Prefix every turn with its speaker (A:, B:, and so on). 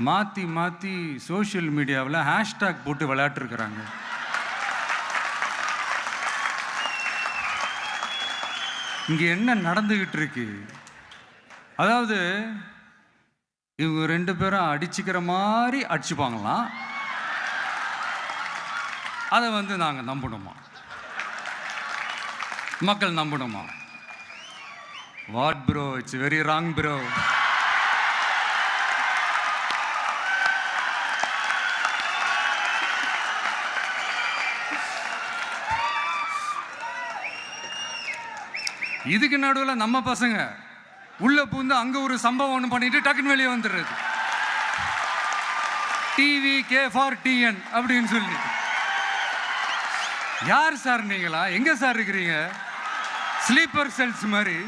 A: மாற்றி மாற்றி சோஷியல் மீடியாவில் ஹேஷ்டேக் போட்டு விளையாட்டுருக்குறாங்க. இங்கே என்ன நடந்துக்கிட்டு இருக்கு? அதாவது இவங்க 2 பேரும் அடிச்சுக்கிற மாதிரி அடிச்சுப்பாங்களாம். அதை நாங்கள் நம்பணுமா? மக்கள் நம்பணுமா? What bro, it's very wrong bro. இதுக்கு நடுவில் நம்ம பசங்க உள்ள பூந்து அங்க ஒரு சம்பவம் ஒன்று பண்ணிட்டு டக்குன்னு வெளியே வந்துடுறது. டிவி கே ஃபார் டிஎன் அப்படின்னு சொல்லி. யார் சார் நீங்களா? எங்க சார் இருக்கிறீங்க? ஸ்லீப்பர் செல்ஸ் மாதிரி.